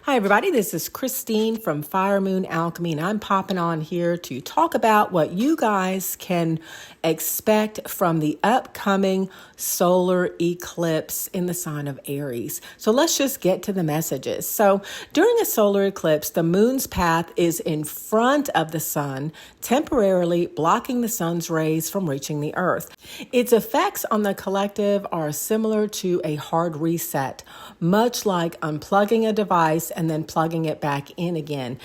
Hi, everybody. This is Christine from Firemoonalchemy, and I'm popping on here to talk about what you guys can expect from the upcoming solar eclipse in the sign of Aries. So let's just get to the messages. So during a solar eclipse, the moon's path is in front of the sun, temporarily blocking the sun's rays from reaching the earth. Its effects on the collective are similar to a hard reset, much like unplugging a device and then plugging it back in again.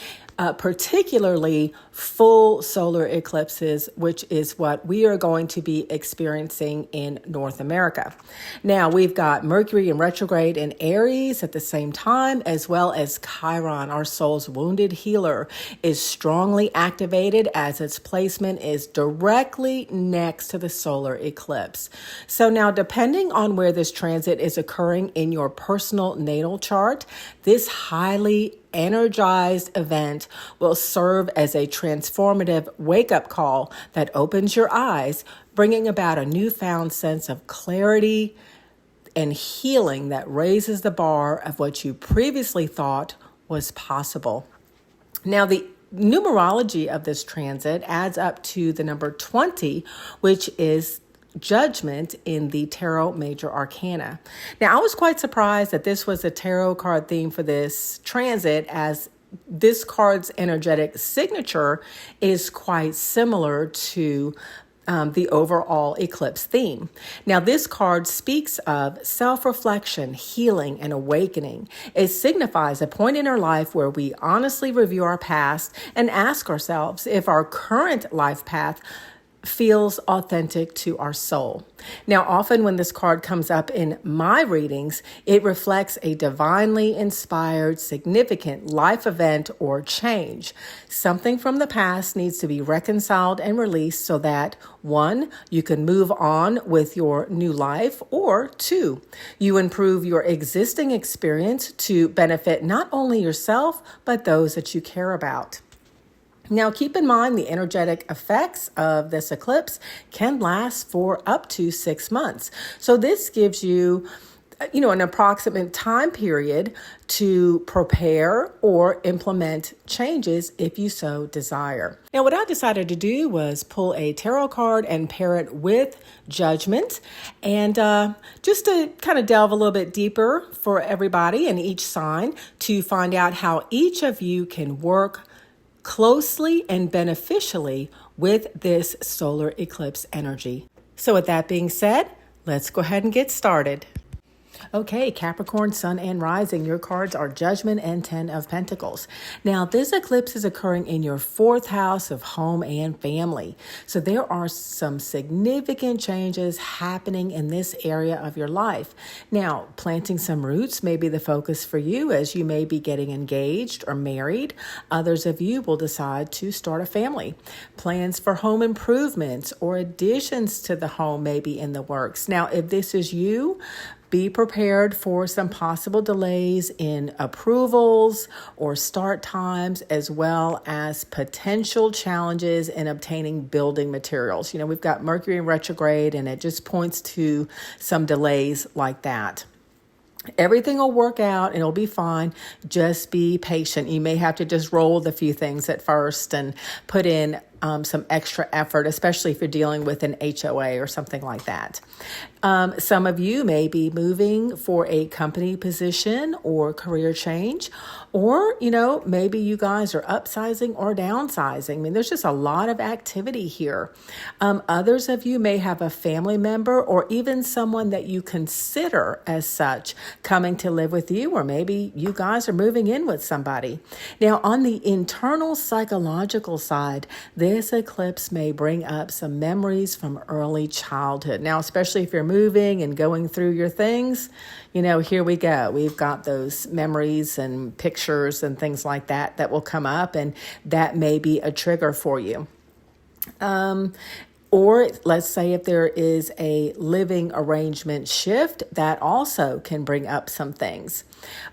Particularly full solar eclipses, which is what we are going to be experiencing in North America. Now, we've got Mercury in retrograde in Aries at the same time, as well as Chiron, our soul's wounded healer, is strongly activated as its placement is directly next to the solar eclipse. So now, depending on where this transit is occurring in your personal natal chart, this highly energized event will serve as a transformative wake-up call that opens your eyes, bringing about a newfound sense of clarity and healing that raises the bar of what you previously thought was possible. Now, the numerology of this transit adds up to the number 20, which is judgment in the tarot major arcana. Now, I was quite surprised that this was a tarot card theme for this transit, as this card's energetic signature is quite similar to the overall eclipse theme. Now, this card speaks of self-reflection, healing, and awakening. It signifies a point in our life where we honestly review our past and ask ourselves if our current life path feels authentic to our soul. Now, often when this card comes up in my readings, it reflects a divinely inspired, significant life event or change. Something from the past needs to be reconciled and released so that, 1, you can move on with your new life, or 2, you improve your existing experience to benefit not only yourself, but those that you care about. Now, keep in mind the energetic effects of this eclipse can last for up to 6 months. So this gives you, an approximate time period to prepare or implement changes if you so desire. Now, what I decided to do was pull a tarot card and pair it with judgment, and just to kind of delve a little bit deeper for everybody in each sign to find out how each of you can work closely and beneficially with this solar eclipse energy. So with that being said, let's go ahead and get started. Okay, Capricorn, Sun, and Rising, your cards are Judgment and 10 of Pentacles. Now, this eclipse is occurring in your 4th house of home and family. So there are some significant changes happening in this area of your life. Now, planting some roots may be the focus for you, as you may be getting engaged or married. Others of you will decide to start a family. Plans for home improvements or additions to the home may be in the works. Now, if this is you, be prepared for some possible delays in approvals or start times, as well as potential challenges in obtaining building materials. We've got Mercury in retrograde, and it just points to some delays like that. Everything will work out and it'll be fine. Just be patient. You may have to just roll with a few things at first and put in some extra effort, especially if you're dealing with an HOA or something like that. Some of you may be moving for a company position or career change, or, maybe you guys are upsizing or downsizing. There's just a lot of activity here. Others of you may have a family member or even someone that you consider as such coming to live with you, or maybe you guys are moving in with somebody. Now, on the internal psychological side, this eclipse may bring up some memories from early childhood. Now, especially if you're moving and going through your things, here we go. We've got those memories and pictures and things like that that will come up, and that may be a trigger for you. Or let's say if there is a living arrangement shift, that also can bring up some things.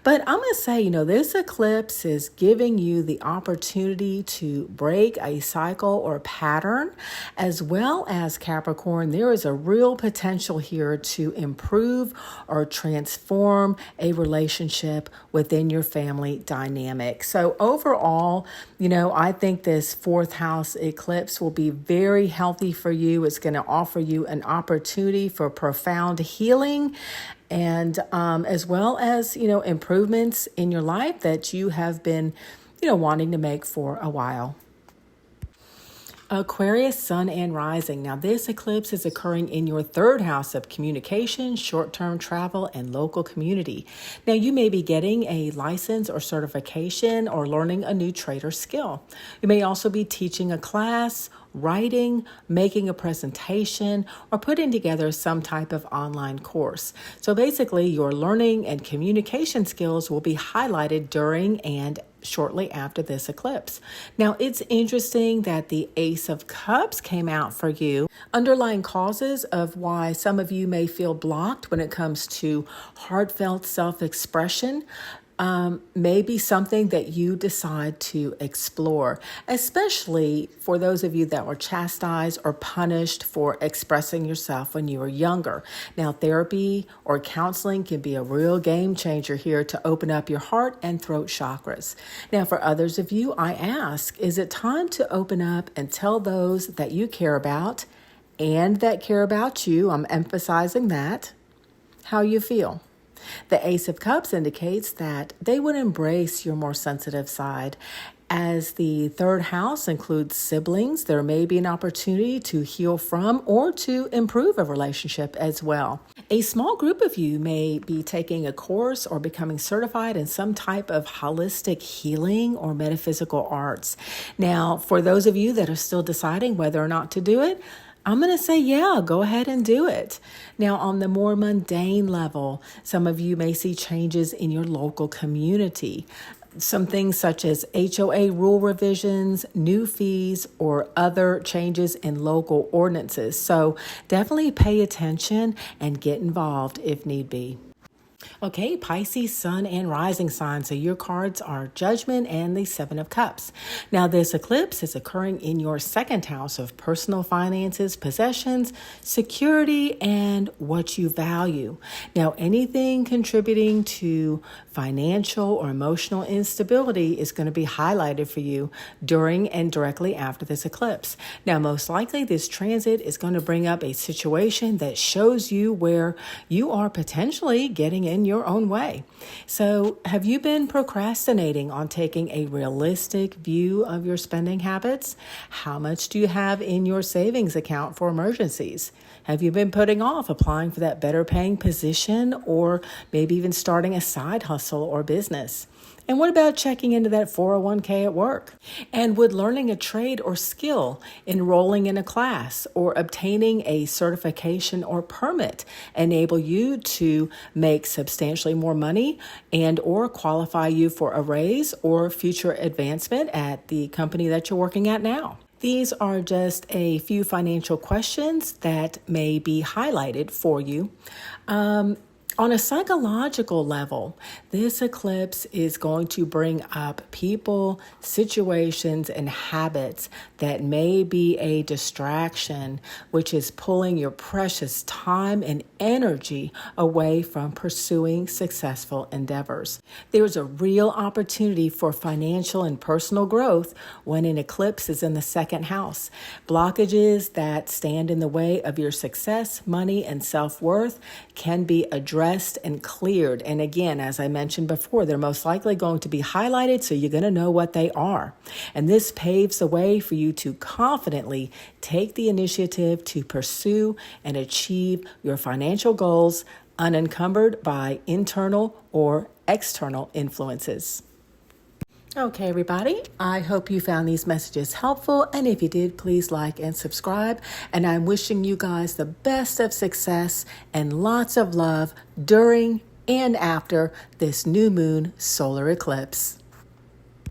But I'm going to say, this eclipse is giving you the opportunity to break a cycle or pattern, as well as Capricorn. There is a real potential here to improve or transform a relationship within your family dynamic. So overall, I think this fourth house eclipse will be very healthy for you. It's going to offer you an opportunity for profound healing, and as well as, improvements in your life that you have been, wanting to make for a while. Aquarius, sun and rising. Now, this eclipse is occurring in your third house of communication, short-term travel, and local community. Now, you may be getting a license or certification or learning a new trade or skill. You may also be teaching a class, writing, making a presentation, or putting together some type of online course. So basically, your learning and communication skills will be highlighted during and shortly after this eclipse. Now, it's interesting that the Ace of Cups came out for you. Underlying causes of why some of you may feel blocked when it comes to heartfelt self-expression may be something that you decide to explore, especially for those of you that were chastised or punished for expressing yourself when you were younger. Now, therapy or counseling can be a real game changer here to open up your heart and throat chakras. Now, for others of you, I ask, is it time to open up and tell those that you care about and that care about you, I'm emphasizing that, how you feel? The Ace of Cups indicates that they would embrace your more sensitive side. As the third house includes siblings, there may be an opportunity to heal from or to improve a relationship as well. A small group of you may be taking a course or becoming certified in some type of holistic healing or metaphysical arts. Now, for those of you that are still deciding whether or not to do it, I'm going to say, yeah, go ahead and do it. Now, on the more mundane level, some of you may see changes in your local community. Some things such as HOA rule revisions, new fees, or other changes in local ordinances. So definitely pay attention and get involved if need be. Okay, Pisces, sun and rising sign. So your cards are Judgment and the Seven of Cups. Now, this eclipse is occurring in your second house of personal finances, possessions, security, and what you value. Now, anything contributing to financial or emotional instability is going to be highlighted for you during and directly after this eclipse. Now, most likely this transit is going to bring up a situation that shows you where you are potentially getting in your own way. So have you been procrastinating on taking a realistic view of your spending habits? How much do you have in your savings account for emergencies? Have you been putting off applying for that better paying position or maybe even starting a side hustle or business? And what about checking into that 401k at work? And would learning a trade or skill, enrolling in a class, or obtaining a certification or permit enable you to make substantially more money and or qualify you for a raise or future advancement at the company that you're working at now? These are just a few financial questions that may be highlighted for you. On a psychological level, this eclipse is going to bring up people, situations, and habits that may be a distraction, which is pulling your precious time and energy away from pursuing successful endeavors. There's a real opportunity for financial and personal growth when an eclipse is in the second house. Blockages that stand in the way of your success, money, and self-worth can be addressed and cleared. And again, as I mentioned before, they're most likely going to be highlighted, so you're going to know what they are. And this paves the way for you to confidently take the initiative to pursue and achieve your financial goals unencumbered by internal or external influences. Okay, everybody, I hope you found these messages helpful. And if you did, please like and subscribe. And I'm wishing you guys the best of success and lots of love during and after this new moon solar eclipse.